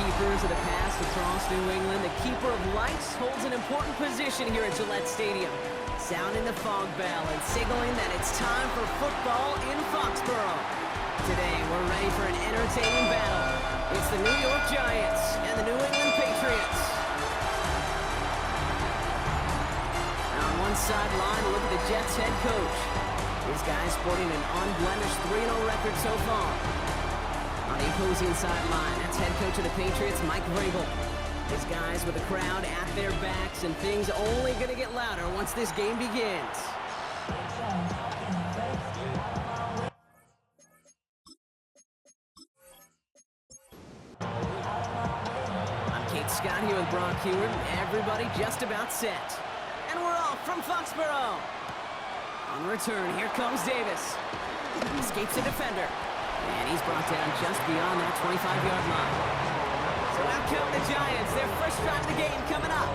keepers of the past across New England, the keeper of lights holds an important position here at Gillette Stadium, sounding the fog bell and signaling that it's time for football in Foxborough. Today, we're ready for an entertaining battle. It's the New York Giants and the New England Patriots. Now on one sideline, look at the Jets head coach. This guy's sporting an unblemished 3-0 record so far. On the opposing sideline, that's head coach of the Patriots, Mike Vrabel. His guys with the crowd at their backs, and things only going to get louder once this game begins. I'm Kate Scott here with Brock Heward. Everybody just about set. And we're off from Foxborough. On the return, here comes Davis. Escapes the defender. And he's brought down just beyond that 25-yard line. So out come the Giants. Their first drive of the game coming up.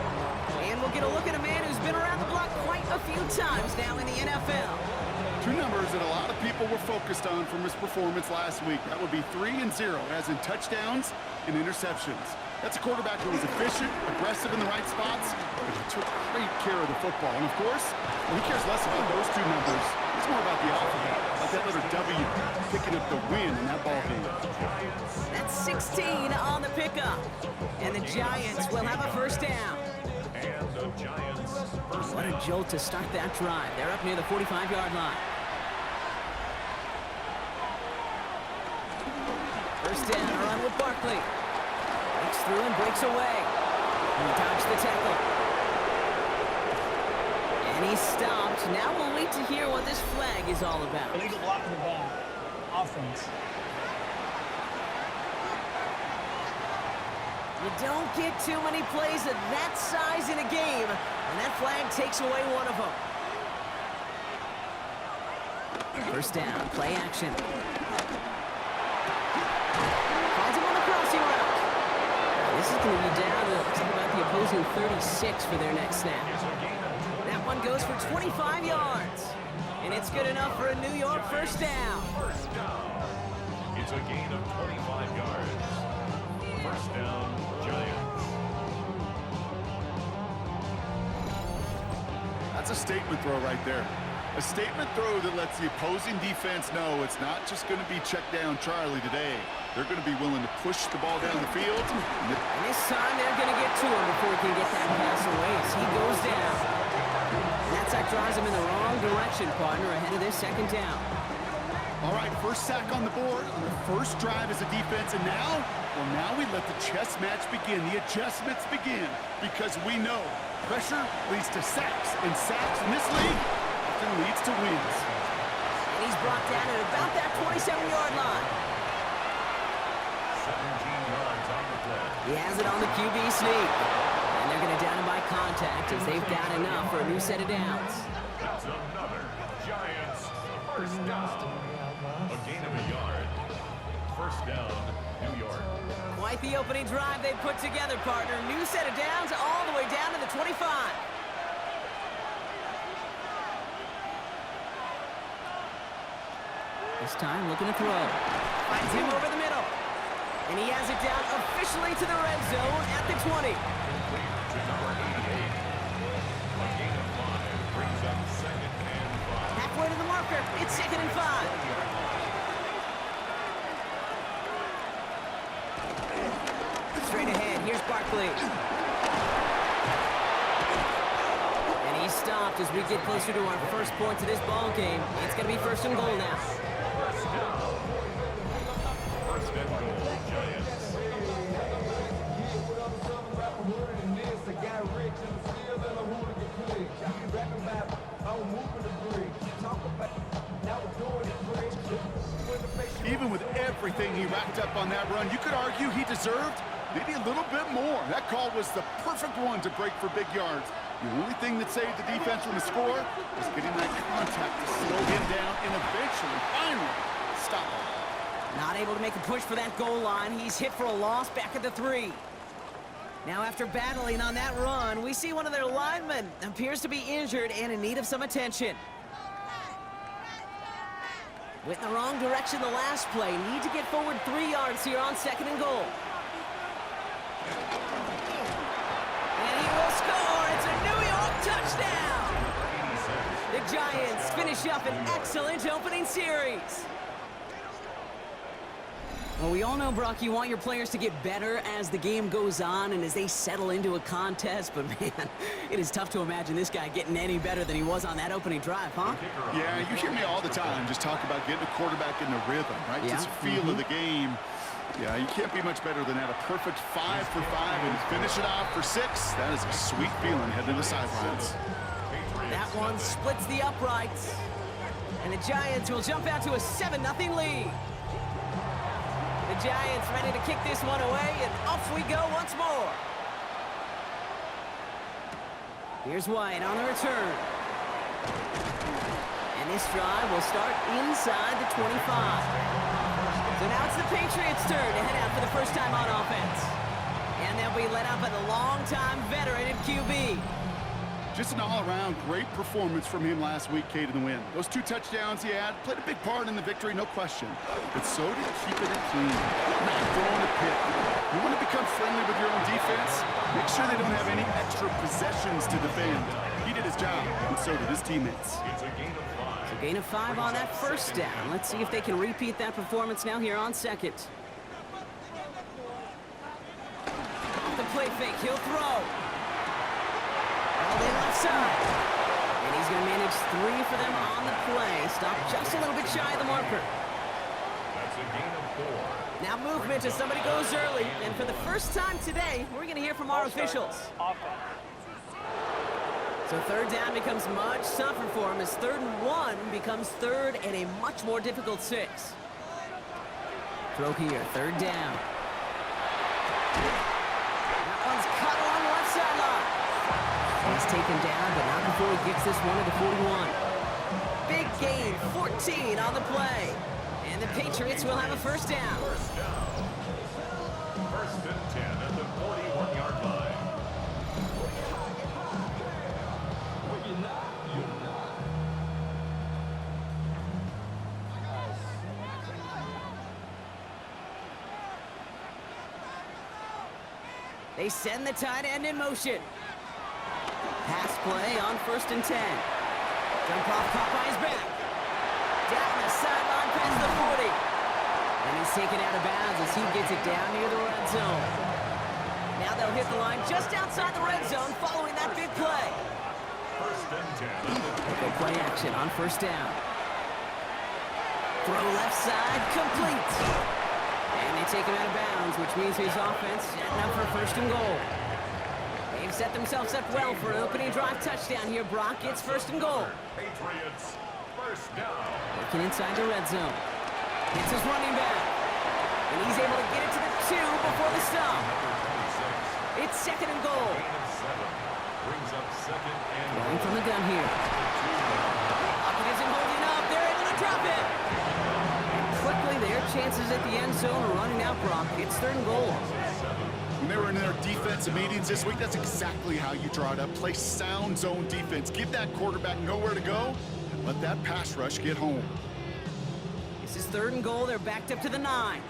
And we'll get a look at a man who's been around the block quite a few times now in the NFL. Two numbers that a lot of people were focused on from his performance last week. That would be 3 and 0, as in touchdowns and interceptions. That's a quarterback who was efficient, aggressive in the right spots, but he took great care of the football. And of course, he cares less about those two numbers. It's more about the alphabet, like that letter W, picking up the win in that ball game. That's 16 on the pickup. And the Giants will have a first down. And the Giants first What a jolt to start that drive. They're up near the 45-yard line. First down, a run with Barkley. Breaks through and breaks away. He dodged the tackle. And he's stopped. Now we'll wait to hear what this flag is all about. Illegal block in the back. Offense. You don't get too many plays of that size in a game, and that flag takes away one of them. First down, play action. Finds him on the crossing route. This is going to be down to about the opposing 36 for their next snap. That one goes for 25 yards. And it's good enough for a New York first down. First down. It's a gain of 25 yards. First down, Giants. That's a statement throw right there. A statement throw that lets the opposing defense know it's not just going to be check down Charlie today. They're going to be willing to push the ball down the field. And this time they're going to get to him before he can get that pass away as he goes down. And that sack drives him in the wrong direction, partner, ahead of this second down. All right, first sack on the board on the first drive as a defense, and now we let the chess match begin, the adjustments begin, because we know pressure leads to sacks, and sacks in this league often leads to wins. And he's brought down at about that 27-yard line. 17 yards on the play. He has it on the QB sneak. And they're going to down him by contact as they've got enough for a new set of downs. That's another Giants first down. A gain of a yard. First down, New York. Quite the opening drive they put together, partner. New set of downs all the way down to the 25. This time looking to throw. Finds him over the middle. And he has it down officially to the red zone at the 20. To number 88. A gain of 5 brings up second and 5. Halfway to the marker. It's second and 5. Straight ahead, here's Barkley. And he's stopped as we get closer to our first point to this ball game. It's going to be first and goal now. First down. First and goal, Giants. Even with everything he racked up on that run, you could argue he deserved maybe a little bit more. That call was the perfect one to break for big yards. The only thing that saved the defense from the score was getting that contact to slow him down and eventually, finally, stop him. Not able to make a push for that goal line. He's hit for a loss back at the 3. Now after battling on that run, we see one of their linemen appears to be injured and in need of some attention. Went in the wrong direction the last play. Need to get forward 3 yards here on second and goal. And he will score. It's a New York touchdown. The Giants finish up an excellent opening series. Well, we all know, Brock, you want your players to get better as the game goes on and as they settle into a contest. But, man, it is tough to imagine this guy getting any better than he was on that opening drive, huh? Yeah, you hear me all the time just talk about getting a quarterback in the rhythm, right? Yeah. Just feel of the game. Yeah, you can't be much better than that. A perfect 5 for 5 and finish it off for 6. That is a sweet feeling heading to the sidelines. That one splits the uprights. And the Giants will jump out to a 7-0 lead. The Giants ready to kick this one away, and off we go once more. Here's White on the return. And this drive will start inside the 25. So now it's the Patriots' turn to head out for the first time on offense. And they'll be led out by the longtime veteran at QB. Just an all-around great performance from him last week, Kate, in the win. Those 2 touchdowns he had played a big part in the victory, no question. But so did keeping it clean, not throwing a pick. You want to become friendly with your own defense? Make sure they don't have any extra possessions to defend. He did his job, and so did his teammates. It's a gain of 5. So gain of 5 on that first down. Let's see if they can repeat that performance now here on second. Off the play fake, he'll throw. All in left side. And he's going to manage 3 for them on the play. Stop just a little bit shy of the marker. That's a gain of 4. Now movement as somebody goes early. And for the first time today, we're going to hear from our officials. So third down becomes much tougher for him as 3rd and 1 becomes 3rd and a much more difficult 6. Throw here, 3rd down. That one's cut along the left sideline. He's taken down, but not before he gets this one to the 41. Big gain, 14 on the play. And the Patriots will have a first down. First down. 1st and 10 at the 41-yard line. They send the tight end in motion. Pass play on 1st and 10. Jump off, caught by his back. Down the sideline past the 40. And he's taken out of bounds as he gets it down near the red zone. Now they'll hit the line just outside the red zone following that big play. 1st and 10. Go play action on 1st down. Throw left side, complete. And they take him out of bounds, which means his offense setting up for 1st and goal. They've set themselves up well for an opening drive touchdown here. Brock gets 1st and goal. Patriots, 1st down. Working inside the red zone. Hits his running back. And he's able to get it to the 2 before the stop. It's 2nd and goal. Gain of 7. Brings up 2nd and Going from the gun here. Pocket isn't holding up. They're able to drop it. And quickly their chances at the end zone are running out, Brock. It's 3rd and goal. When they were in their defensive meetings this week, that's exactly how you draw it up. Play sound zone defense. Give that quarterback nowhere to go. Let that pass rush get home. This is 3rd and goal. They're backed up to the 9.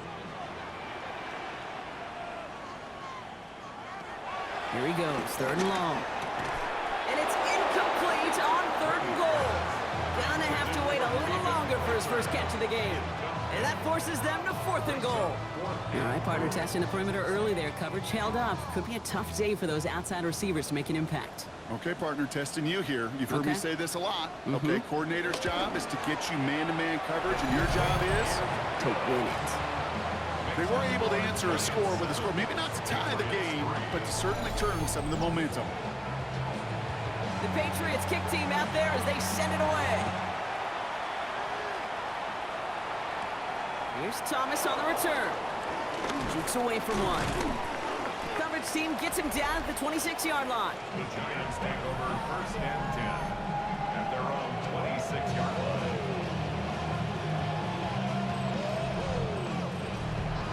Here he goes, 3rd and long. And it's incomplete on 3rd and goal. Gonna have to wait a little longer for his first catch of the game. And that forces them to 4th and goal. All right, partner, testing the perimeter early there. Coverage held up. Could be a tough day for those outside receivers to make an impact. Okay, partner, testing you here. You've heard me say this a lot. Okay, coordinator's job is to get you man-to-man coverage, and your job is to win it. They were able to answer a score with a score, maybe not to tie the game, but to certainly turn some of the momentum. The Patriots kick team out there as they send it away. Here's Thomas on the return. Jukes away from one. Coverage team gets him down at the 26-yard line. the Giants take over 1st and 10 at their own 26-yard line.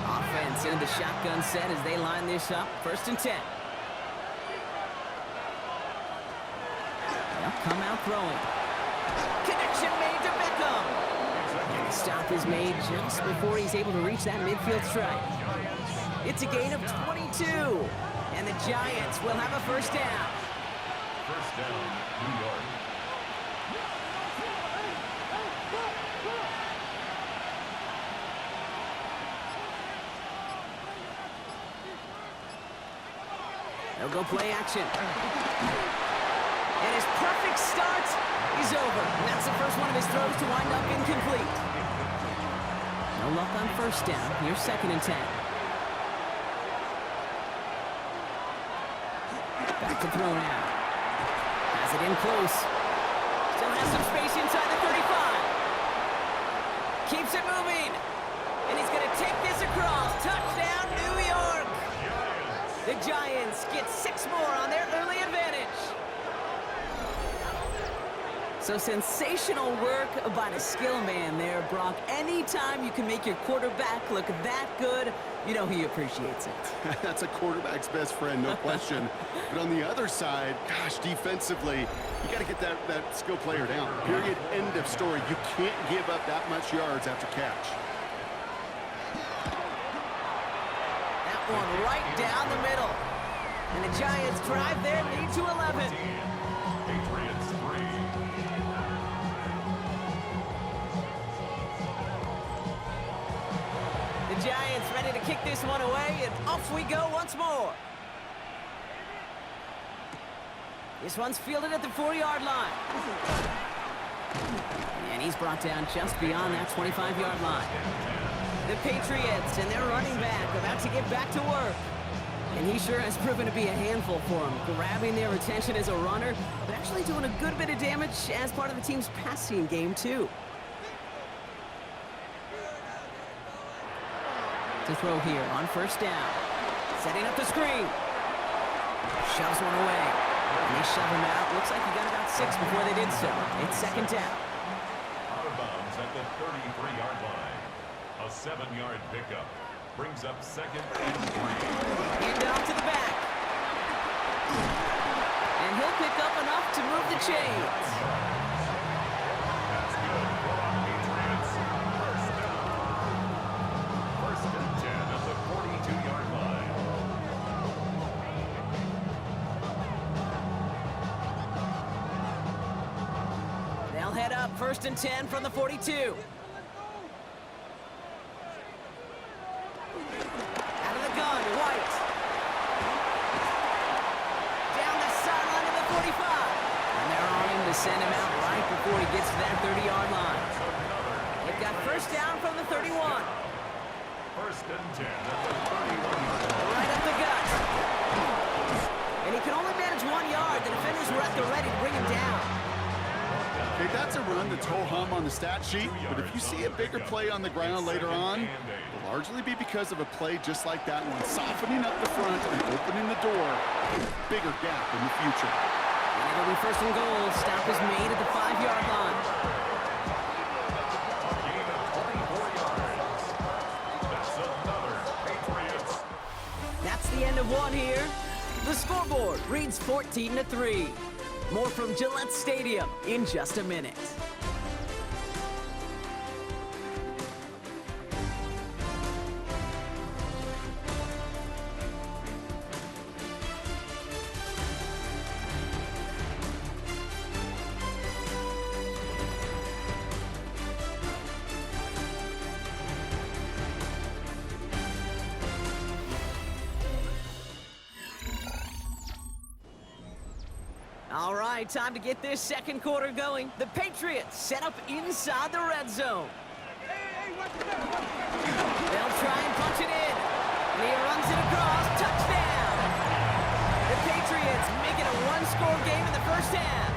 Offense into the shotgun set as they line this up. 1st and 10. They'll come out throwing. Connection made to Beckham. And the stop is made just before he's able to reach that midfield strike. It's a gain of 22. And the Giants will have a first down. First down, New York. They'll go play action. And his perfect start is over. And that's the first one of his throws to wind up incomplete. No luck on first down. Here's 2nd and 10. Back to throw now. Has it in close. Still has some space inside the 35. Keeps it moving. And he's going to take this across. Touchdown, New York. The Giants get 6 more on their early advantage. So sensational work by the skill man there, Brock. Anytime you can make your quarterback look that good, you know he appreciates it. That's a quarterback's best friend, no question. But on the other side, gosh, defensively, you got to get that skill player down. Period, end of story. You can't give up that much yards after catch. That one right down the middle. And the Giants drive their lead to 11. Patriots 3. The Giants ready to kick this one away, and off we go once more. This one's fielded at the 4-yard line. And he's brought down just beyond that 25-yard line. The Patriots and their running back about to get back to work. And he sure has proven to be a handful for them, grabbing their attention as a runner, but actually doing a good bit of damage as part of the team's passing game, too. To throw here on first down. Setting up the screen. Shoves one away. And they shove him out. Looks like he got about 6 before they did so. It's 2nd down. Out of bounds at the 33-yard line. A 7-yard pickup brings up 2nd and 3. Hand off to the back. And he'll pick up enough to move the chains. That's good for our Patriots. First down. 1st and 10 at the 42-yard line. They'll head up 1st and 10 from the 42. Out of the gun, White. Down the sideline to the 45. And they're on him to send him out right before he gets to that 30-yard line. They've got first down from the 31. 1st and 10 at the 31-yard line. Right up the gut. And he can only manage 1 yard. The defenders were at the ready to bring him down. Okay, that's a run that's ho-hum on the stat sheet, but if you see a bigger play on the ground later on, it'll largely be because of a play just like that one, softening up the front and opening the door to a bigger gap in the future. And it'll be 1st and goal. Stop is made at the 5-yard line. A gain of 24 yards. That's another Patriots. That's the end of one here. The scoreboard reads 14-3. More from Gillette Stadium in just a minute. All right, time to get this 2nd quarter going. The Patriots set up inside the red zone. They'll try and punch it in. And he runs it across. Touchdown! The Patriots make it a 1-score game in the first half.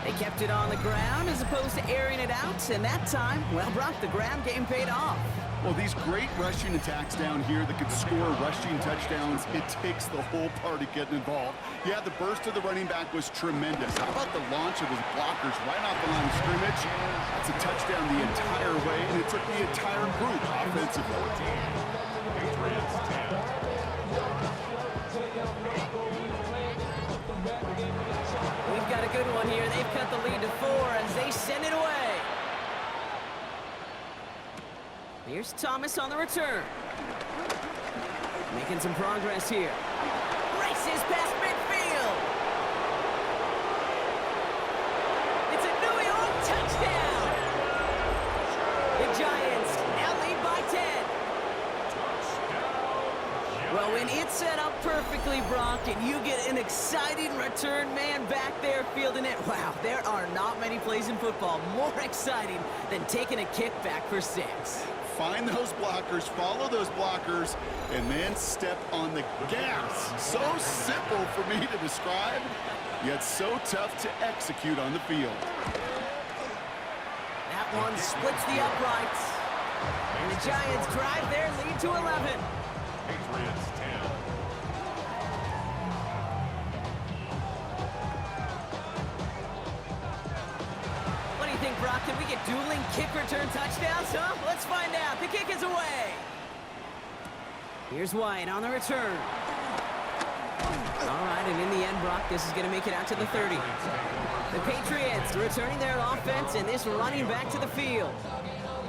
They kept it on the ground as opposed to airing it out. And that time, well, Brock, the ground game paid off. Well, these great rushing attacks down here that could score rushing touchdowns, it takes the whole party getting involved. Yeah, the burst of the running back was tremendous. How about the launch of his blockers right off the line of scrimmage? That's a touchdown the entire way, and it took the entire group offensively. Patriots 10. We've got a good one here. They've cut the lead to 4 as they send it away. Here's Thomas on the return. Making some progress here. Races past midfield. It's a New York touchdown. The Giants now lead by 10. Well, when it's set up perfectly, Brock, and you get an exciting return man back there fielding it, wow, there are not many plays in football more exciting than taking a kick back for 6. Find those blockers, follow those blockers, and then step on the gas. So simple for me to describe, yet so tough to execute on the field. That one splits the uprights. And the Giants drive their lead to 11. Patriots 10. What do you think, Brock? Can we get dueling kick return touchdowns, huh? Let's find out. The kick is away. Here's White on the return. All right, and in the end, Brock, this is going to make it out to the 30. The Patriots returning their offense and this running back to the field.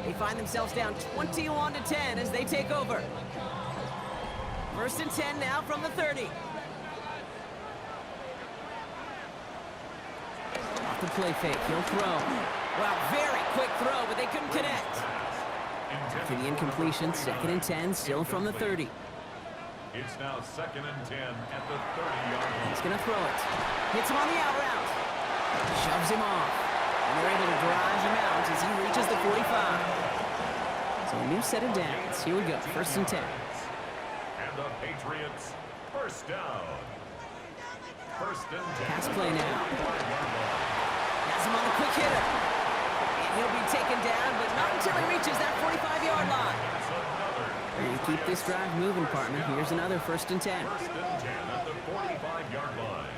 They find themselves down 21-10 as they take over. 1st and 10 now from the 30. Off the play fake, he'll throw. Wow, very quick throw, but they couldn't connect. After the incompletion, 2nd and 10, still from the 30. It's now 2nd and 10 at the 30-yard line. He's going to throw it. Hits him on the out route. Shoves him off. And they're able to drive him out as he reaches the 45. So a new set of downs. Here we go, 1st and 10. And the Patriots, first down. 1st and 10. Pass play now. Has him on the quick hitter. And he'll be taken down, but not until he reaches that 45-yard line. And you keep this drive moving, partner. Here's another 1st and 10. 1st and 10 at the 45-yard line.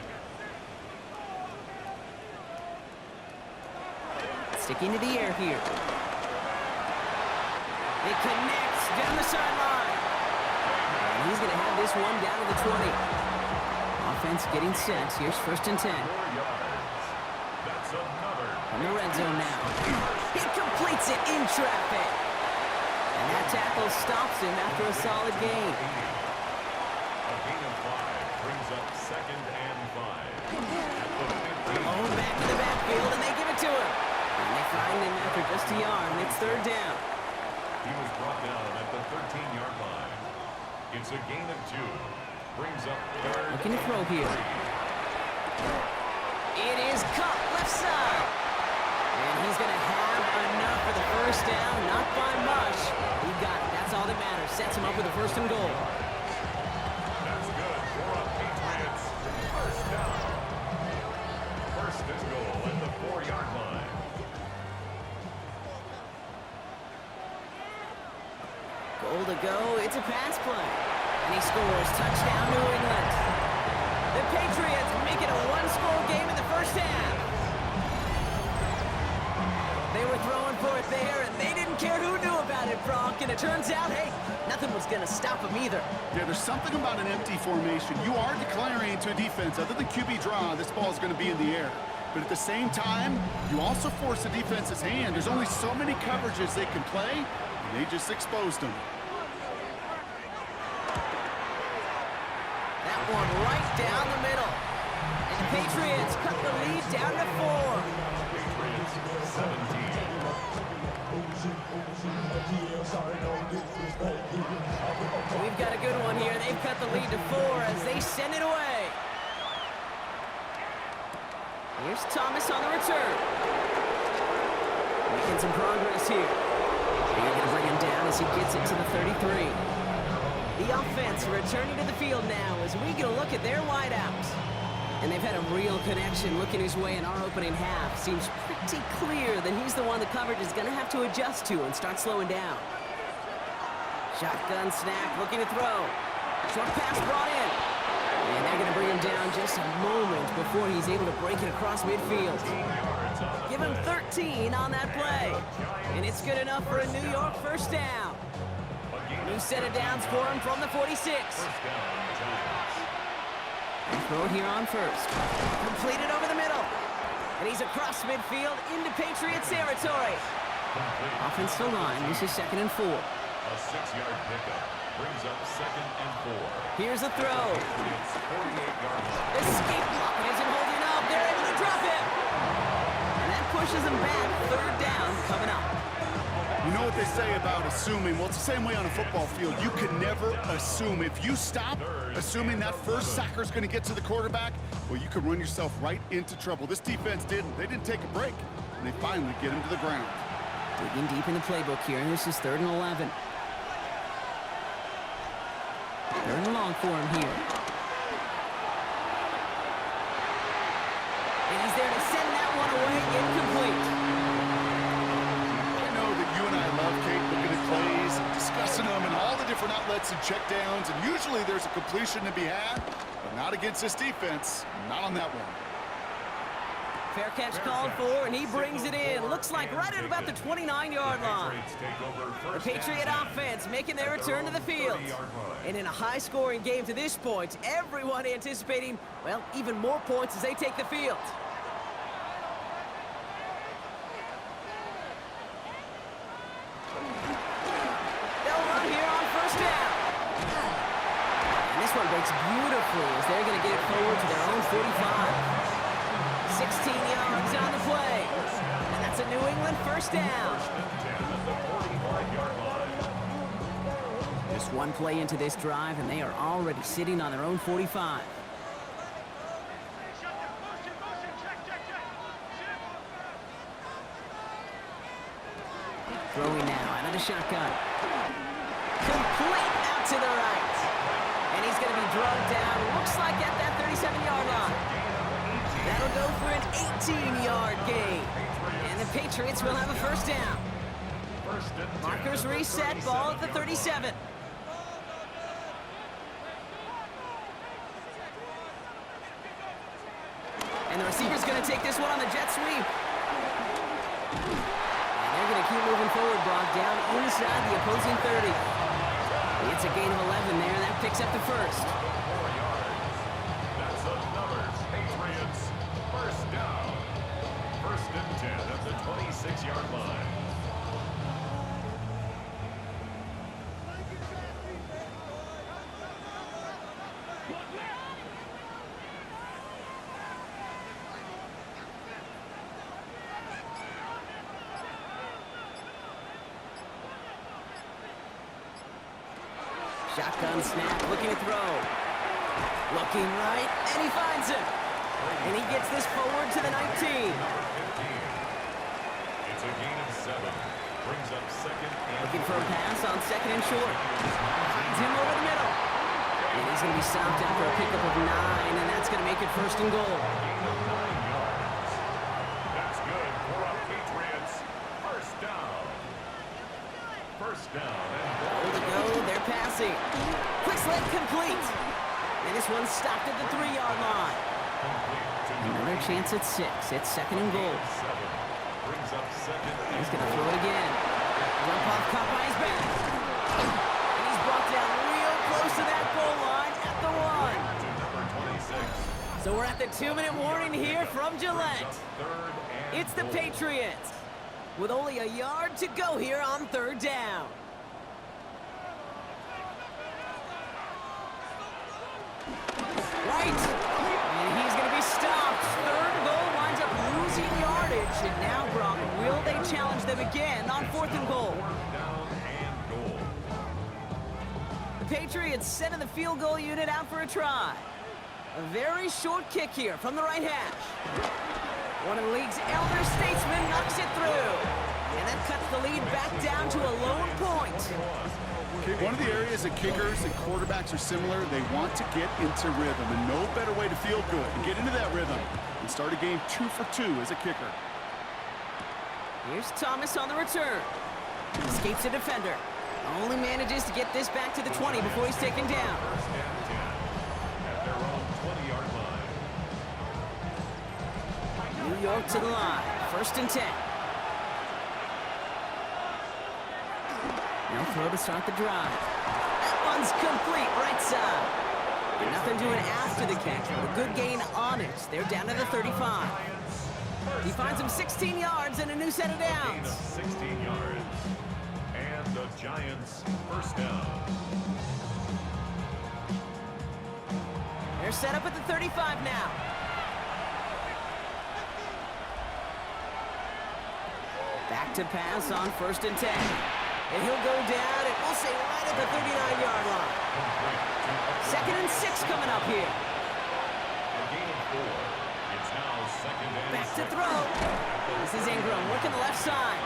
Sticking to the air here. It connects down the sideline. And he's going to have this one down to the 20. Offense getting set. Here's 1st and 10. 4 yards. That's another. From the red zone now. He completes it in traffic. And that tackle stops him after a solid gain. A gain of 5 brings up 2nd and 5. Oh, back to the backfield, and they give it to him. And they find him after just a yard, and it's 3rd down. He was brought down at the 13-yard line. It's a gain of 2. Brings up 3rd. Looking to throw here. It is caught left side. And he's going to have enough for the 1st down. Not by much. He got it. That's all that matters. Sets him up with a 1st and goal. That's good for a Patriots. 1st down. 1st and goal at the 4-yard line. Goal to go. It's a pass play. And he scores. Touchdown, New England. The Patriots make it a one-score game in the 1st half. They were throwing for it there, and they didn't care who knew about it, Brock. And it turns out, hey, nothing was going to stop them either. Yeah, there's something about an empty formation. You are declaring to a defense, other than QB draw, this ball is going to be in the air. But at the same time, you also force the defense's hand. There's only so many coverages they can play, and they just exposed them. That one right down the middle. And the Patriots cut the lead down to 4. Patriots 17. We've got a good one here. They've cut the lead to 4 as they send it away. Here's Thomas on the return. Making some progress here. They're going to bring him down as he gets it to the 33. The offense returning to the field now as we get a look at their wideouts. And they've had a real connection looking his way in our opening half. Seems pretty clear that he's the one the coverage is going to have to adjust to and start slowing down. Shotgun snap, looking to throw. Short pass brought in. And they're going to bring him down just a moment before he's able to break it across midfield. Give him 13 on that play. And it's good enough for a New York 1st down. New set of downs for him from the 46. Throw here on 1st. Completed over the middle. And he's across midfield into Patriots territory. Offensive line, this is 2nd and 4. A 6-yard pickup brings up 2nd and 4. Here's a throw. Patriots 48-yard line. Escape block isn't holding up. They're able to drop him. And that pushes them back. 3rd down coming up. You know what they say about assuming? Well, it's the same way on a football field. You can never assume. If you stop assuming that first sacker is going to get to the quarterback, well, you can run yourself right into trouble. This defense didn't. They didn't take a break, and they finally get him to the ground. Digging deep in the playbook here, and this is 3rd and 11. 3rd and long for him here. And he's there to send that one away, incomplete. I know that you and I love, Kate, looking at plays, discussing them, and all the different outlets and checkdowns, and usually there's a completion to be had, but not against this defense, not on that one. Fair catch called for, and he brings it in. Looks like right at about the 29-yard line. The Patriot offense making their return to the field. And in a high-scoring game to this point, everyone anticipating, well, even more points as they take the field. They'll run here on 1st down. And this one breaks beautifully as they're going to get it forward to their own 45. 16 yards on the play. And that's a New England 1st down. Just one play into this drive, and they are already sitting on their own 45. Throwing now out of the shotgun. Complete out to the right. And he's going to be drugged down, looks like at that 37-yard line. That'll go for an 18-yard gain. And the Patriots will have a 1st down. Markers reset, ball at the 37. And the receiver's going to take this one on the jet sweep. And they're going to keep moving forward, Brock, down inside the opposing 30. It's a gain of 11 there, and that picks up the 1st. That's another Patriots 1st down. 1st and 10 at the 26-yard line. Shotgun snap, looking to throw. Looking right, and he finds him. And he gets this forward to the 19. It's a gain of 7. Brings up 2nd and Looking for a pass on 2nd and short. Finds him over the middle. And he's going to be stopped after a pickup of 9, and that's going to make it 1st and goal. gain of 9 yards. That's good for a Patriots 1st down. 1st down and Goal to go, they're passing. Quick slant complete. And this one's stopped at the 3-yard line. Another chance at 6. It's 2nd and goal. 7. Brings up 2nd and He's going to throw it again. Jump off, caught by his back. And he's brought down real close to that goal line at the 1. to number 26. So we're at the 2-minute warning here from Gillette. 3rd and It's the goal. Patriots with only a yard to go here on 3rd down. Right. And he's going to be stopped. 3rd goal winds up losing yardage. And now, Brock, will they challenge them again on 4th and goal? 4th down and goal. The Patriots sending the field goal unit out for a try. A very short kick here from the right hash. One of the league's elder statesmen knocks it through. And that cuts the lead back down to a lone point. Okay, one of the areas that kickers and quarterbacks are similar, they want to get into rhythm, and no better way to feel good and get into that rhythm and start a game 2 for 2 as a kicker. Here's Thomas on the return. Escapes a defender. Only manages to get this back to the 20 before he's taken down. 1st and 10 at their own 20-yard line. New York to the line. 1st and 10. No throw to start the drive. That one's complete, right side. And nothing doing after the catch, but a good gain on it. They're down to the 35. He finds him 16 yards and a new set of Gain downs. of 16 yards. And the Giants first down. They're set up at the 35 now. Back to pass on 1st and 10. And he'll go down, and we'll say right at the 39-yard line. 2nd and 6 coming up here. A gain of 4. It's now 2nd and Back to 6. throw. This is Ingram working the left side.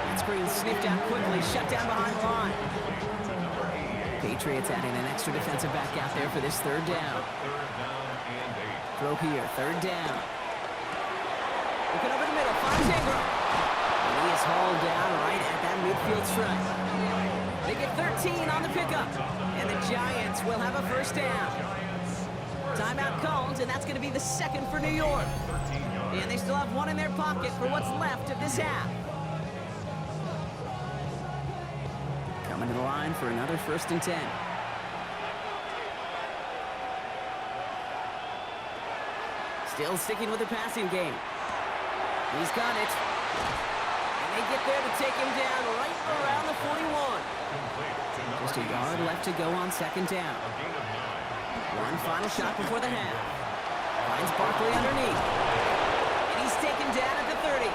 That screen sniffed out quickly, shut down behind the line. Patriots adding an extra defensive back out there for this 3rd down. 3rd down and 8. Throw here, 3rd down. Looking over the middle, finds Ingram. And he is hauled down right at that midfield stripe. They get 13 on the pickup. And the Giants will have a 1st down. Timeout called, and that's going to be the 2nd for New York. And they still have 1 in their pocket for what's left of this half. Coming to the line for another 1st and 10. Still sticking with the passing game. He's got it. And they get there to take him down right around the 41. Just a yard left to go on 2nd down. One final shot before the half. Finds Barkley underneath. And he's taken down at the 30.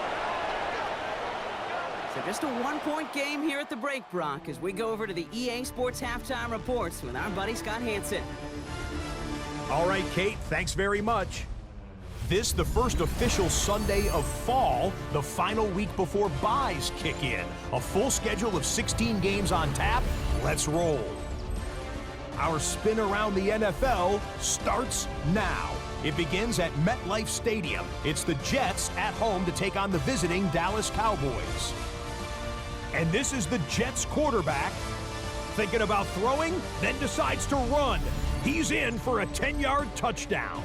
So just a 1-point game here at the break, Brock, as we go over to the EA Sports Halftime Reports with our buddy Scott Hansen. All right, Kate, thanks very much. This, the first official Sunday of fall, the final week before byes kick in. A full schedule of 16 games on tap. Let's roll. Our spin around the NFL starts now. It begins at MetLife Stadium. It's the Jets at home to take on the visiting Dallas Cowboys. And this is the Jets quarterback. Thinking about throwing, then decides to run. He's in for a 10-yard touchdown.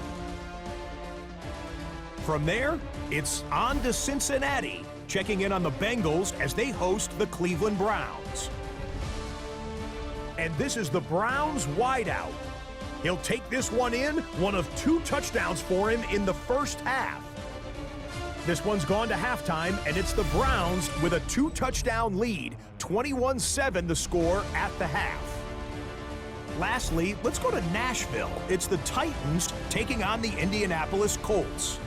From there, it's on to Cincinnati, checking in on the Bengals as they host the Cleveland Browns. And this is the Browns wideout. He'll take this one in, one of 2 touchdowns for him in the first half. This one's gone to halftime, and it's the Browns with a 2-touchdown lead, 21-7 the score at the half. Lastly, let's go to Nashville. It's the Titans taking on the Indianapolis Colts.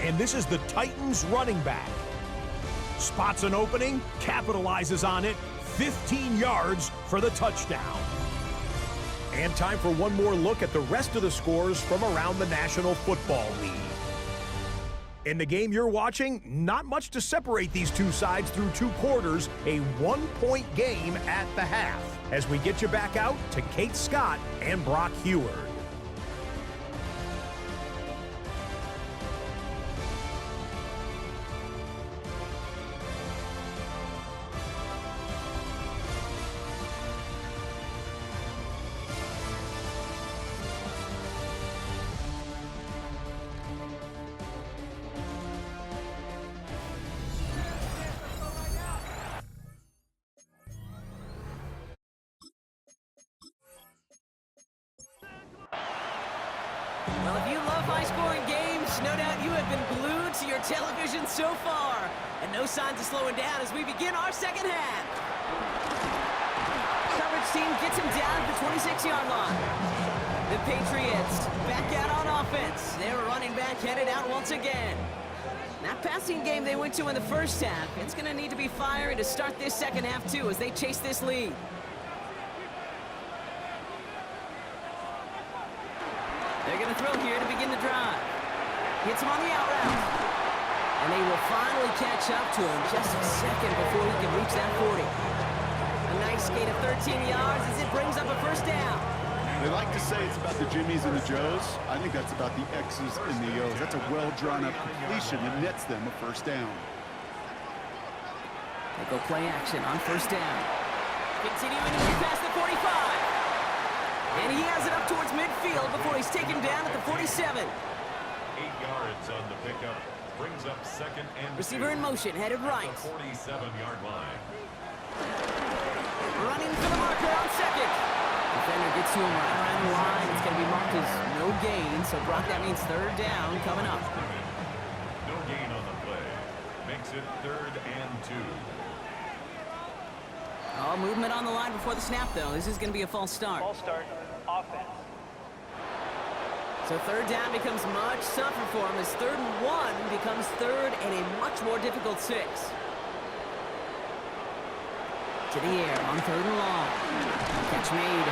And this is the Titans running back. Spots an opening, capitalizes on it, 15 yards for the touchdown. And time for one more look at the rest of the scores from around the National Football League. In the game you're watching, not much to separate these two sides through 2 quarters, a 1-point game at the half. As we get you back out to Kate Scott and Brock Heward. Well, if you love high-scoring games, no doubt you have been glued to your television so far. And no signs of slowing down as we begin our second half. Coverage team gets him down at the 26-yard line. The Patriots back out on offense. Their running back headed out once again. That passing game they went to in the first half, it's going to need to be fiery to start this second half, too, as they chase this lead. They're going to throw here to begin the drive. Hits him on the out route. And they will finally catch up to him just a second before he can reach that 40. A nice gain of 13 yards as it brings up a first down. They like to say it's about the Jimmies and the Joes. I think that's about the X's and the O's. That's a well-drawn-up completion that nets them a first down. They go play action on first down. Continuing to move past the 45. And he has it up towards midfield before he's taken down at the 47. 8 yards on the pickup. Brings up 2nd and 2. Receiver in motion, headed right. At the 47-yard line. Running for the marker on 2nd. Defender gets to him right around the line. It's going to be marked as no gain. So, Brock, that means 3rd down coming up. makes it 3rd and 2. Oh, movement on the line before the snap, though. This is going to be a false start. False start. Offense. So 3rd down becomes much tougher for him as 3rd and 1 becomes 3rd and a much more difficult 6. To the air on 3rd and long. Catch made.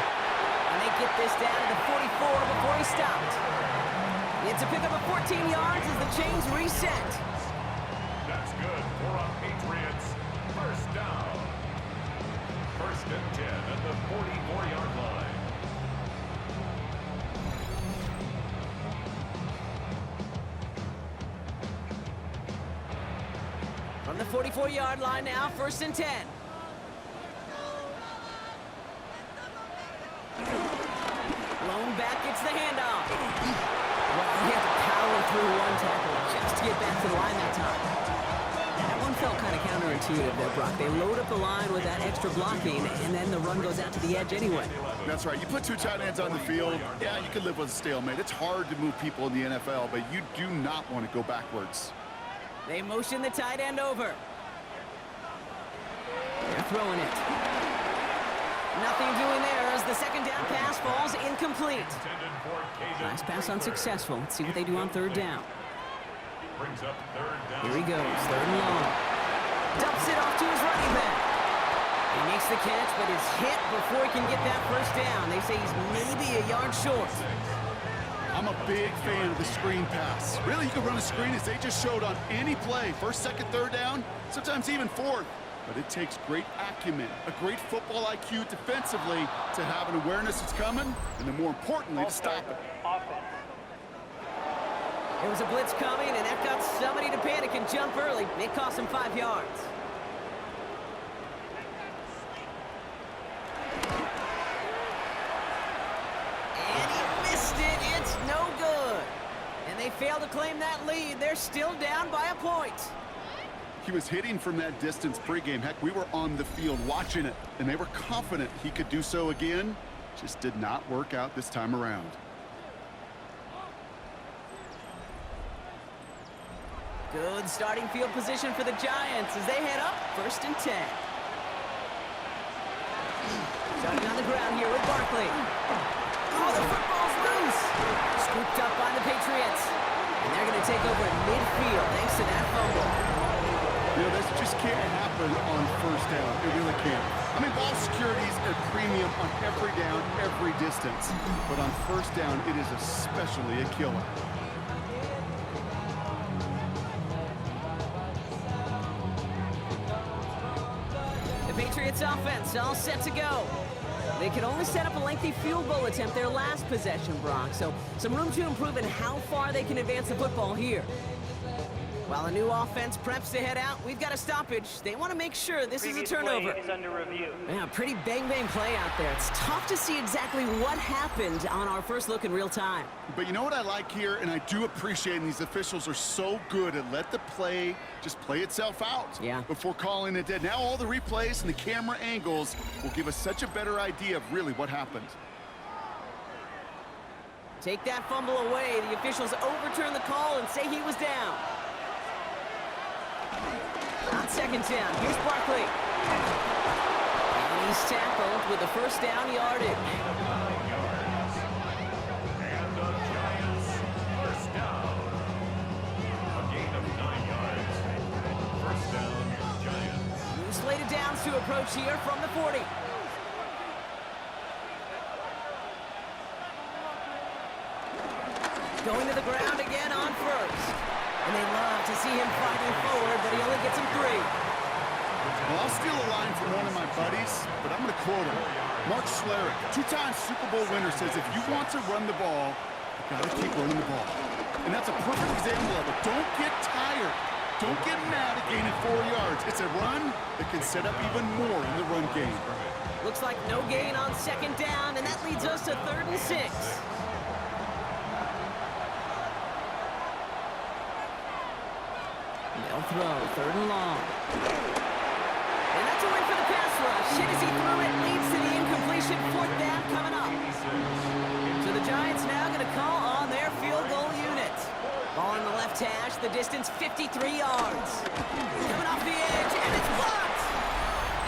And they get this down to the 44 before he stopped. It's a pickup of 14 yards as the chains reset. That's good for a Patriots 1st down. 1st and 10 at the 44-yard line. From the 44-yard line now, 1st and 10. Lone back gets the handoff. Well, he had to power through one tackle just to get back to the line that time. That one felt kind of counterintuitive there, Brock. They load up the line with that extra blocking, and then the run goes out to the edge anyway. That's right. You put 2 tight ends on the field, yeah, you can live with a stalemate. It's hard to move people in the NFL, but you do not want to go backwards. They motion the tight end over. They're throwing it. Nothing doing there as the 2nd down pass falls incomplete. Nice pass unsuccessful. Let's see what they do on 3rd down. Brings up 3rd down. Here he goes, 3rd and long. Dumps it off to his running back. He makes the catch, but is hit before he can get that 1st down. They say he's maybe a yard short. I'm a big fan of the screen pass. Really, you can run a screen as they just showed on any play. 1st, 2nd, 3rd down, sometimes even 4th. But it takes great acumen, a great football IQ defensively to have an awareness it's coming, and then more importantly, to stop it. Offense. There was a blitz coming, and that got somebody to panic and jump early. It cost him 5 yards. And he missed it. It's no good. And they fail to claim that lead. They're still down by a point. He was hitting from that distance pregame. Heck, we were on the field watching it, and they were confident he could do so again. Just did not work out this time around. Good starting field position for the Giants as they head up 1st and 10. Starting on the ground here with Barkley. Oh, the football's loose. Scooped up by the Patriots. And they're going to take over at midfield thanks to that fumble. You know, this just can't happen on 1st down. It really can't. I mean, ball security's a premium on every down, every distance. But on 1st down, it is especially a killer. The Patriots offense all set to go. They could only set up a lengthy field goal attempt their last possession, Brock. So some room to improve in how far they can advance the football here. While a new offense preps to head out, we've got a stoppage. They want to make sure this is a turnover. Play is under review. Yeah, pretty bang-bang play out there. It's tough to see exactly what happened on our first look in real time. But you know what I like here, and I do appreciate, and these officials are so good at let the play just play itself out before calling it dead. Now all the replays and the camera angles will give us such a better idea of really what happened. Take that fumble away. The officials overturn the call and say he was down. On 2nd down, here's Barkley. And he's tackled with the 1st down yardage. And the Giants 1st down. A gain of 9 yards. 1st down, Giants. New slated downs to approach here from the 40. Going to the ground again on 1st. And they love to see him fighting forward, but he only gets him 3. Well, I'll steal a line from one of my buddies, but I'm going to quote him. Mark Schlereth, 2-time Super Bowl winner, says if you want to run the ball, you got to keep running the ball. And that's a perfect example of it. Don't get tired. Don't get mad at gaining 4 yards. It's a run that can set up even more in the run game. Looks like no gain on 2nd down, and that leads us to 3rd and 6. They'll throw, 3rd and long. And that's a win for the pass rush. Hit as he threw it, leads to the incompletion. 4th down coming up. So the Giants now going to call on their field goal unit. Ball in the left hash. the distance, 53 yards. Coming off the edge, and it's blocked!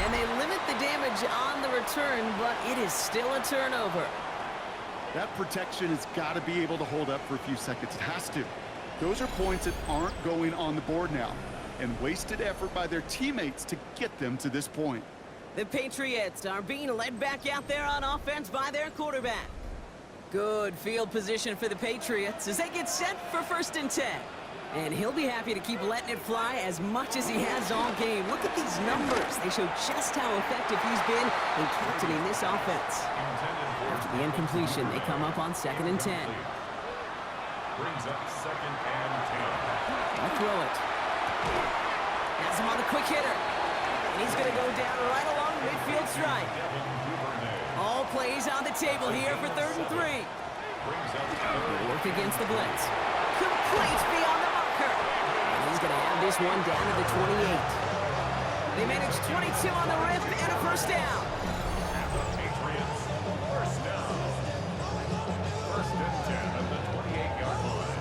And they limit the damage on the return, but it is still a turnover. That protection has got to be able to hold up for a few seconds. It has to. Those are points that aren't going on the board now, and wasted effort by their teammates to get them to this point. The Patriots are being led back out there on offense by their quarterback. Good field position for the Patriots as they get set for 1st and 10. And he'll be happy to keep letting it fly as much as he has all game. Look at these numbers. They show just how effective he's been in captaining this offense. After the incompletion, they come up on 2nd and 10. Brings up 2nd and 10. I'll throw it. Has him on the quick hitter. And he's going to go down right along the midfield stripe. All plays on the table here for 3rd and 3. Work against the blitz. Complete beyond the marker. And he's going to have this one down to the 28. They manage 22 on the rip and a 1st down. The Patriots, 1st down. 1st and 10 at the 28-yard line.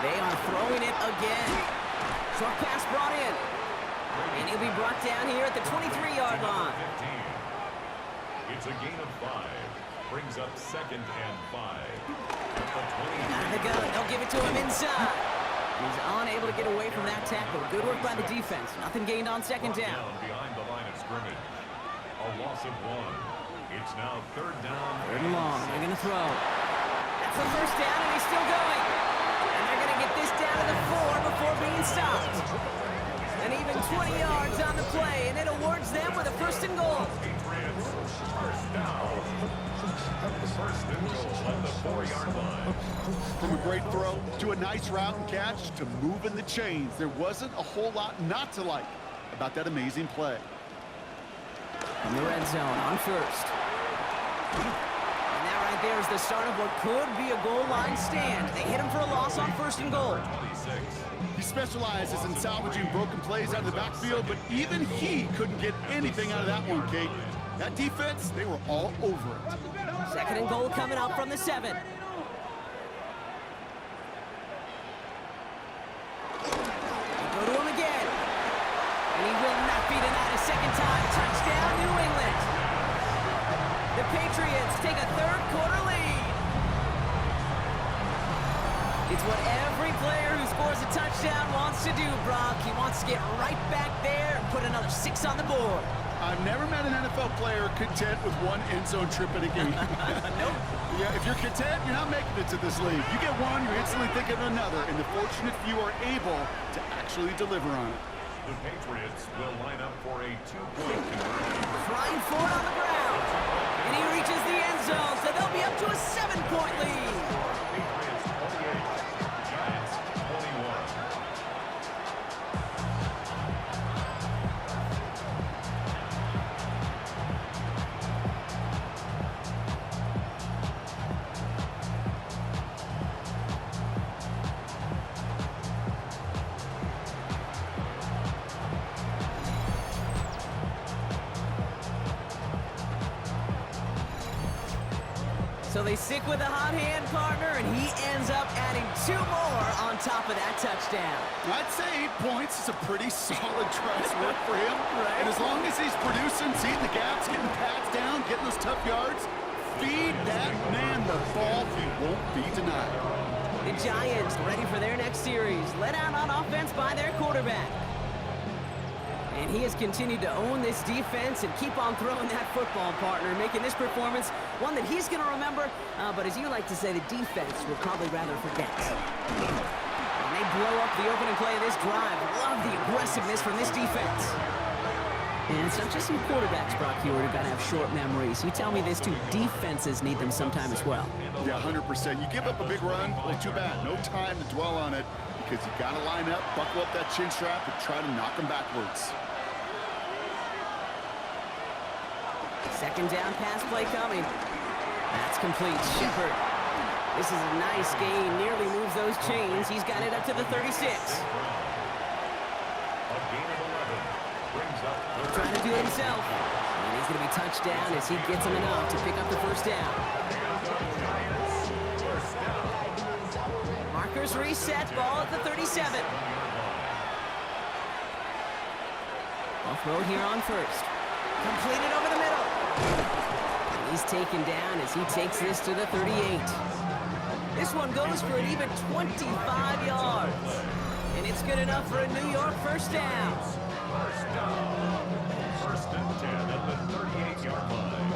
They are throwing it again. Short pass brought in. And he'll be brought down here at the 23-yard line. 15. It's a gain of 5. Brings up 2nd and 5. Out of the gun. They'll give it to him inside. He's unable to get away from that tackle. Good work by the defense. Nothing gained on 2nd down. Behind the line of scrimmage. A loss of 1. It's now 3rd down. 3rd and long. They're going to throw. That's the 1st down, and he's still going. And they're going to get this down to the 4 before being stopped. And even 20 yards on the play, and it awards them with a 1st and goal. Patriots, 1st down. 1st and goal at the 4-yard line. From a great throw to a nice route and catch to moving the chains, there wasn't a whole lot not to like about that amazing play. In the red zone on 1st. And that right there is the start of what could be a goal line stand. They hit him for a loss on 1st and goal. 26. He specializes in salvaging broken plays out of the backfield, but even he couldn't get anything out of that one, Kate. That defense, they were all over it. 2nd and goal coming up from the 7. They go to him again. And he will not be denied a 2nd time. Touchdown, New England. The Patriots take a 3rd quarter lead. It's what every player who scores a touchdown wants to do, Brock. He wants to get right back there and put another 6 on the board. I've never met an NFL player content with one end zone trip in a game. Nope. Yeah, if you're content, you're not making it to this league. You get one, you're instantly thinking of another, and the fortunate few are able to actually deliver on it. The Patriots will line up for a 2-point conversion. Flying forward on the ground. And he reaches the end zone, so they'll be up to a 7-point lead. Patriots 28, Giants 21. So they stick with the hot hand partner, and he ends up adding 2 more on top of that touchdown. I'd say 8 points is a pretty solid try's work for him. Right. And as long as he's producing, seeing the gaps, getting the pads down, getting those tough yards, feed that man the ball. He won't be denied. The Giants ready for their next series, led out on offense by their quarterback. And he has continued to own this defense and keep on throwing that football, partner, making this performance one that he's going to remember. But as you like to say, the defense will probably rather forget. And they blow up the opening play of this drive. Love the aggressiveness from this defense. And it's not just some quarterbacks, Brock Hewitt, who got to have short memories. You tell me this too, defenses need them sometime as well. Yeah, 100%. You give up a big run, well, too bad. No time to dwell on it because you got to line up, buckle up that chin strap, and try to knock them backwards. 2nd down pass play coming. That's complete. Shepard. This is a nice gain. Nearly moves those chains. He's got it up to the 36. A gain of 11 brings up Trying to do it himself. And he's going to be touched down as he gets him enough to pick up the first down. Markers reset. Ball at the 37. Off road here on first. Completed over the middle. And he's taken down as he takes this to the 38. This one goes for an even 25 yards. And it's good enough for a New York first down. First down. First and 10 at the 38-yard line.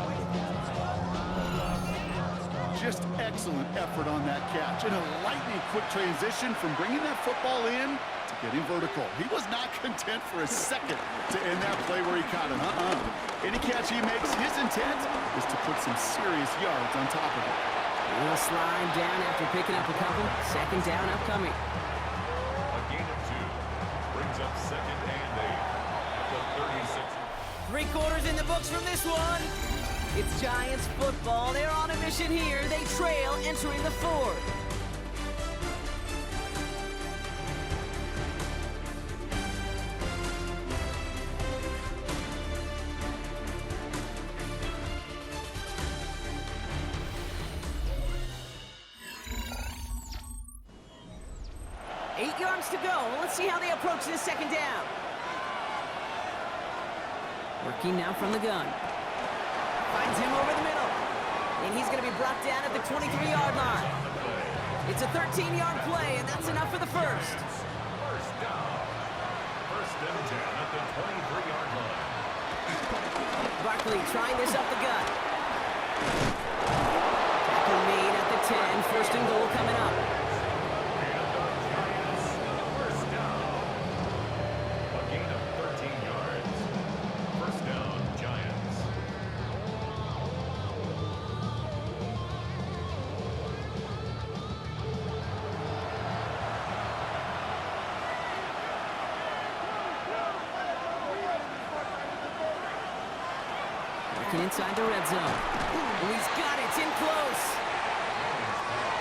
Just excellent effort on that catch. And a lightning quick transition from bringing that football in to getting vertical. He was not content for a second to end that play where he caught it. Any catch he makes, his intent is to put some serious yards on top of it. A little slide down after picking up a couple. Second down upcoming. A gain of 2 brings up second and 8 at the 36. 3 quarters in the books from this one. It's Giants football. They're on a mission here. They trail entering the fourth. To go. Let's see how they approach this second down. Working now from the gun. Finds him over the middle. And he's going to be brought down at the 23-yard line. It's a 13-yard play, and that's enough for the first. First down. First and 10 at the 23-yard line. Barkley trying this up the gut. Tackle made at the 10. First and goal coming up. Inside the red zone. And he's got it. It's in close.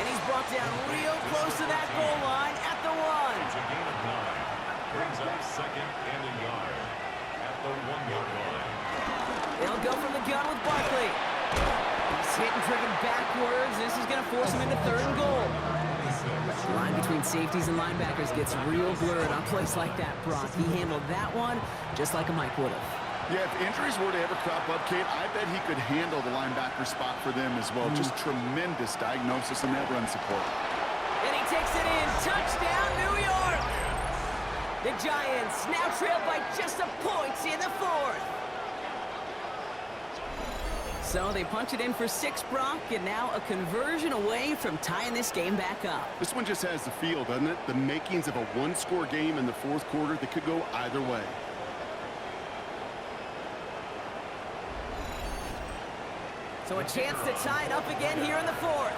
And he's brought down real close to that goal line at the 1. It's a gain of 9. Brings up second and a yard at the 1-yard line. They'll go from the gun with Barkley. He's hit and driven backwards. This is going to force him into third and goal. The line between safeties and linebackers gets real blurred on plays like that, Brock. He handled that one just like a Mike would have. Yeah, if injuries were to ever crop up, Kate, I bet he could handle the linebacker spot for them as well. Just tremendous diagnosis and that run support. And he takes it in. Touchdown, New York! The Giants now trail by just a point in the fourth. So they punch it in for 6, Brock, and now a conversion away from tying this game back up. This one just has the feel, doesn't it? The makings of a one-score game in the fourth quarter that could go either way. So a chance to tie it up again here in the fourth.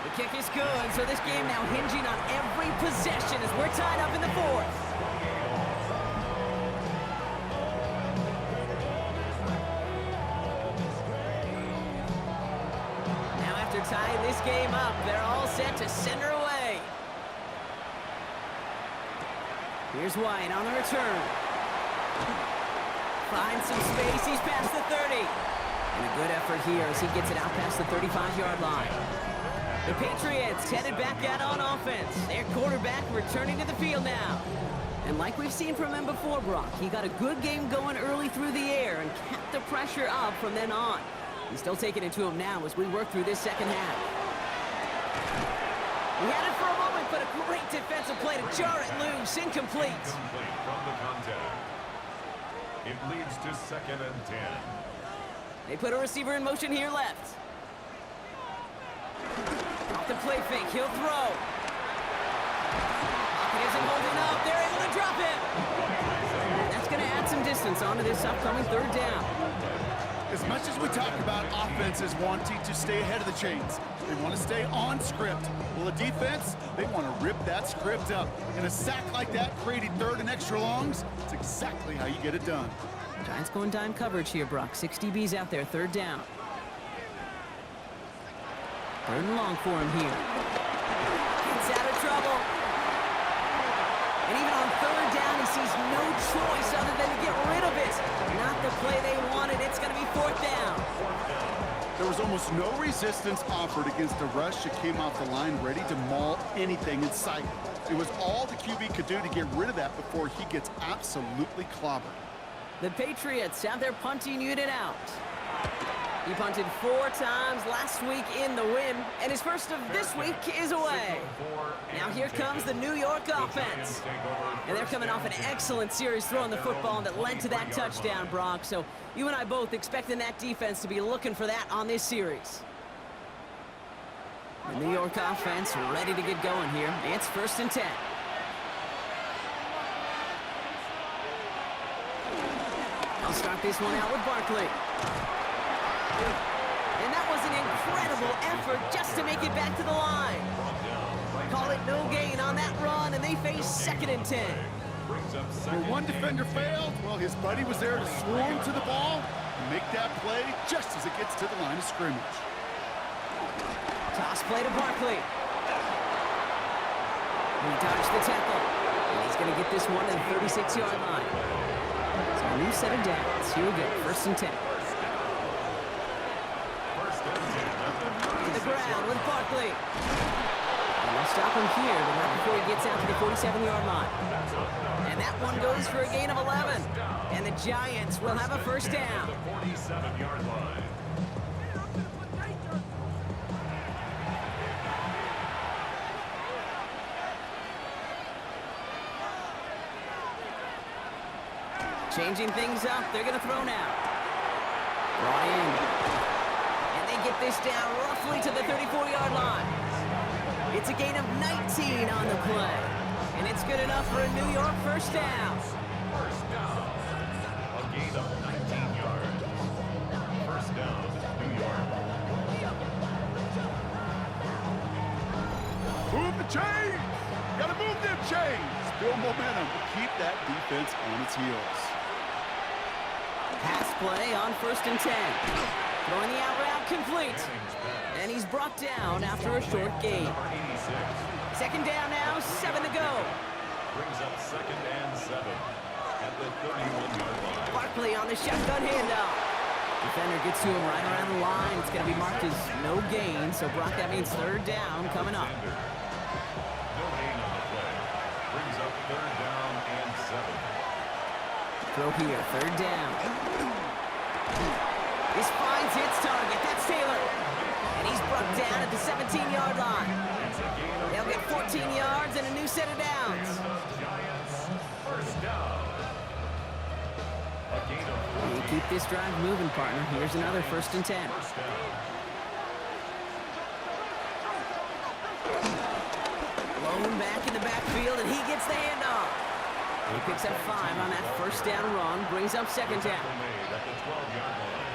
The kick is good, so this game now hinging on every possession as we're tied up in the fourth. Now after tying this game up, they're all set to send her away. Here's White on the return. Finds some space. He's past the 30. And a good effort here as he gets it out past the 35-yard line. The Patriots headed back out on offense. Their quarterback returning to the field now. And like we've seen from him before, Brock, he got a good game going early through the air and kept the pressure up from then on. He's still taking it to him now as we work through this second half. We had it for a moment, but a great defensive play to jar it loose. Incomplete. Incomplete from the contact. It leads to second and 10. They put a receiver in motion here left. Off the play fake, he'll throw. He isn't holding up. They're able to drop him. And that's going to add some distance onto this upcoming third down. As much as we talk about offenses wanting to stay ahead of the chains, they want to stay on script. Well, the defense, they want to rip that script up. And a sack like that, creating third and extra longs, it's exactly how you get it done. Giants going dime coverage here, Brock. 6 DBs out there, third down. Third and long for him here. Gets out of trouble. And even on third down, he sees no choice other than to get rid of it. Not the play they wanted. It's going to be fourth down. There was almost no resistance offered against a rush that came off the line ready to maul anything in sight. It was all the QB could do to get rid of that before he gets absolutely clobbered. The Patriots have their punting unit out. He punted 4 times last week in the win, and his first of this week is away. Now here comes the New York offense. And they're coming off an excellent series throwing the football that led to that touchdown, Brock. So you and I both expecting that defense to be looking for that on this series. The New York offense ready to get going here. It's 1st and 10. I'll start this one out with Barkley. And that was an incredible effort just to make it back to the line. Call it no gain on that run, and they face 2nd and 10. Where one defender failed, well, his buddy was there to swarm to the ball and make that play just as it gets to the line of scrimmage. Toss play to Barkley. He dodged the tackle. And he's going to get this one to the 36-yard line. So a new set of downs. Here we go, 1st and 10. To the ground with Barkley. And they'll stop him here, but not before he gets out to the 47-yard line. And that one goes for a gain of 11. And the Giants will have a 1st down. 47-yard line. Changing things up, they're going to throw now. Brought in. And they get this down roughly to the 34-yard line. It's a gain of 19 on the play. And it's good enough for a New York 1st down. First down. A gain of 19 yards. 1st down, New York. Move the chains! Gotta move them chains! Build momentum to keep that defense on its heels. Pass play on 1st and 10. Throwing the out route complete. And he's brought down after a short gain. 2nd down now, 7 to go. Brings up 2nd and 7 at the 31-yard line. Barkley on the shotgun handoff. Defender gets to him right around the line. It's going to be marked as no gain. So, Brock, that means 3rd down coming up. No gain on the play. Brings up 3rd down and 7. Throw here, 3rd down. This finds its target. That's Taylor. And he's brought down at the 17-yard line. They'll get 14 yards and a new set of downs. Giants, 1st down. A gain of You keep this drive moving, partner. Here's another 1st and 10. 1st down. Lone back in the backfield, and he gets the handoff. He picks up 5 on that 1st down run, brings up 2nd down. Made at the 12-yard line.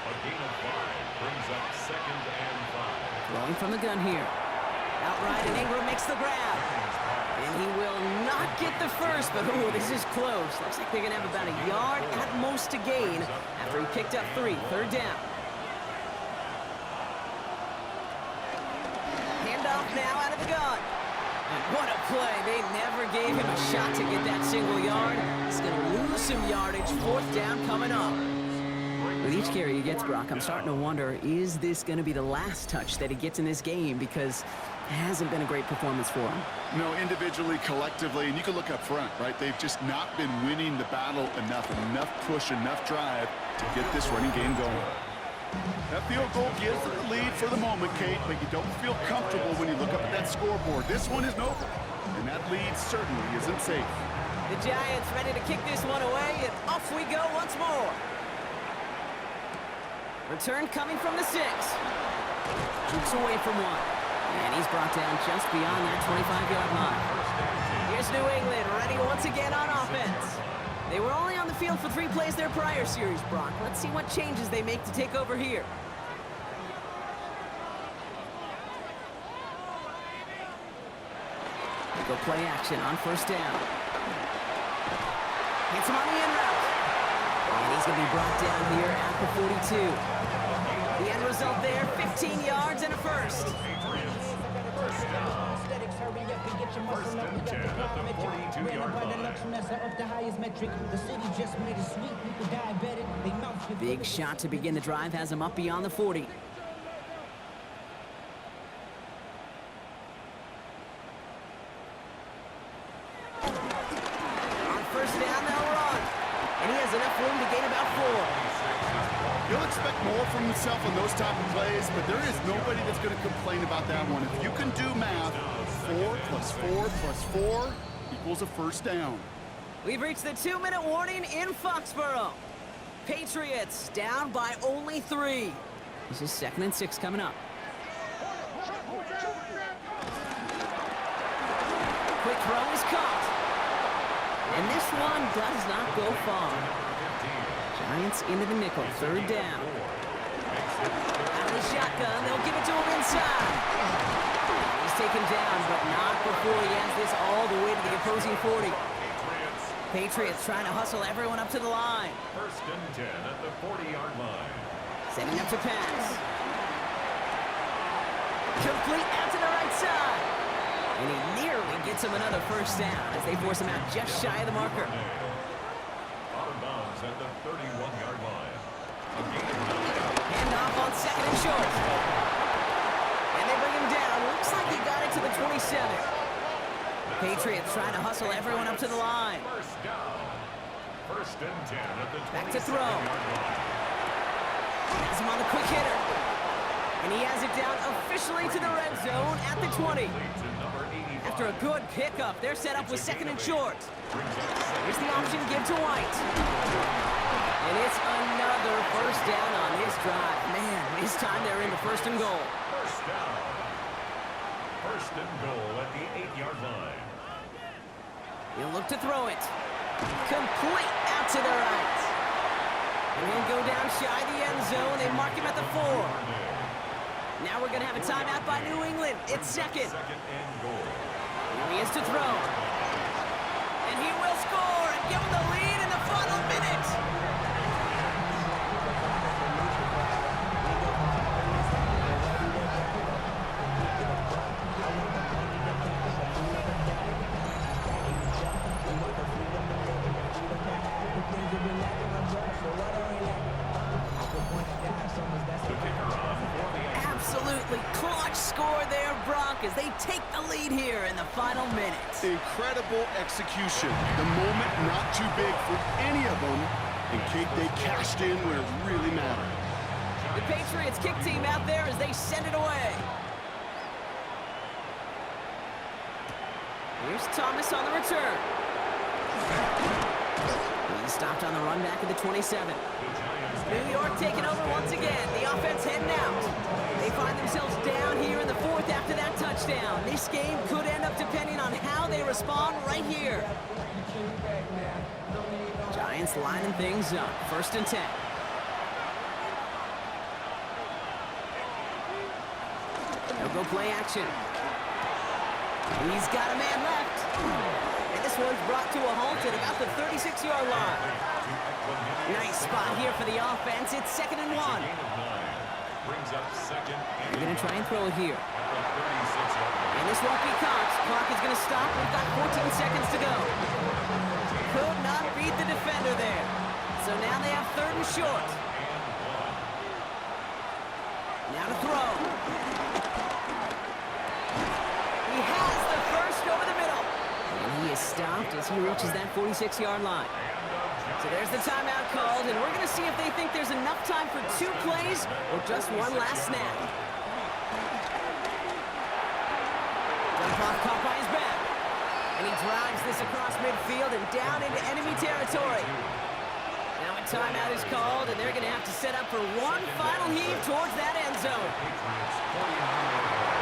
A gain of 5 brings up 2nd and 5. Throwing from the gun here. Outright, and Ingram makes the grab. And he will not get the first, but ooh, this is close. Looks like they're going to have about a yard at most to gain after he picked up 3. 3rd down. Handoff now out of the gun. And what a play. They never gave him a shot to get that single yard. He's going to lose some yardage. 4th down coming up. With each carry he gets, Brock, I'm starting to wonder, is this going to be the last touch that he gets in this game? Because it hasn't been a great performance for him. No, individually, collectively, and you can look up front, right? They've just not been winning the battle enough push, enough drive to get this running game going. That field goal gives them the lead for the moment, Kate, but you don't feel comfortable when you look up at that scoreboard. This one isn't over, and that lead certainly isn't safe. The Giants ready to kick this one away, and off we go once more. Return coming from the 6. Jukes away from 1. And he's brought down just beyond that 25-yard line. Here's New England ready once again on offense. They were only on the field for 3 plays their prior series, Brock. Let's see what changes they make to take over here. Go play action on 1st down. Hits him on the in route. And he's going to be brought down here at the 42. The end result there, 15 yards and a first. Patriots, first down. First and 10 at the 42-yard line. Big shot to begin the drive has him up beyond the 40. On first down, they'll run. And he has enough room to gain about 4. You'll expect more from himself on those type of plays, but there is nobody that's going to complain about that one. If you can do math, 4 plus 4 plus 4 equals a first down. We've reached the 2-minute warning in Foxborough. Patriots down by only 3. This is 2nd and 6 coming up. Quick throw is caught. And this one does not go far. Giants into the nickel, 3rd down. Out of the shotgun, they'll give it to him inside. He's taken down, but not before he has this all the way to the opposing 40. Patriots trying to hustle everyone up to the line. First and 10 at the 40-yard line. Setting up to pass. Complete out to the right side. And he nearly gets him another first down as they force him out just shy of the marker. Out of bounds at the 31-yard line. A gain of 9. Handoff on 2nd and short. And they bring him down. Looks like he got it to the 27. Patriots trying to hustle everyone up to the line. First down. First and 10 at the 27-yard Back to throw. line. Has him on the quick hitter. And he has it down officially to the red zone at the 20. To number 85. After a good pickup, they're set up with 2nd and short. Here's the option give to White. And it's another first down on this drive. Man, this time they're in the 1st and goal. First down. First and goal at the 8-yard line. He'll look to throw it. Complete out to the right. And he'll go down shy of the end zone. They mark him at the 4. Now we're going to have a timeout by New England. It's 2nd. Second and goal. Here he is to throw. And he will score and give him the lead in the final minute. Absolutely clutch score there, Brock, as they take the lead here in the final minutes. Incredible execution. The moment not too big for any of them. And Kate, they cashed in where it really mattered. The Patriots kick team out there as they send it away. Here's Thomas on the return. He's stopped on the run back at the 27. New York taking over once again. The offense heading out. They find themselves down here in the 4th after that touchdown. This game could end up depending on how they respond right here. Giants lining things up. 1st and 10. They'll go play action. He's got a man left. And this one's brought to a halt at about the 36-yard line. Nice spot here for the offense. It's 2nd and 1. Brings up 2nd. They're going to try and throw it here. And And this won't be caught. Clock is going to stop. We've got 14 seconds to go. Could not beat the defender there. So now they have 3rd and short. Now to throw. He has the first over the middle. And he is stopped as he reaches that 46-yard line. So there's the timeout called, and we're going to see if they think there's enough time for 2 plays or just one last snap. Dump-off caught by his back. And he drives this across midfield and down into enemy territory. Now a timeout is called, and they're going to have to set up for one final heave towards that end zone.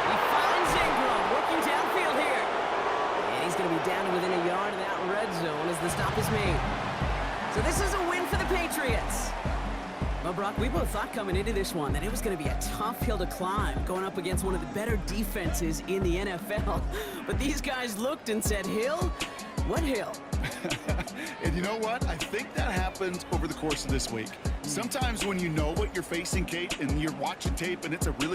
He finds Ingram working downfield here. And he's going to be down to within a yard of that red zone as the stop is made. So this is a win for the Patriots. Well, Brock, we both thought coming into this one that it was going to be a tough hill to climb going up against one of the better defenses in the NFL. But these guys looked and said, Hill, What hill? And you know what? I think that happened over the course of this week. Sometimes when you know what you're facing, Kate, and you're watching tape and it's a really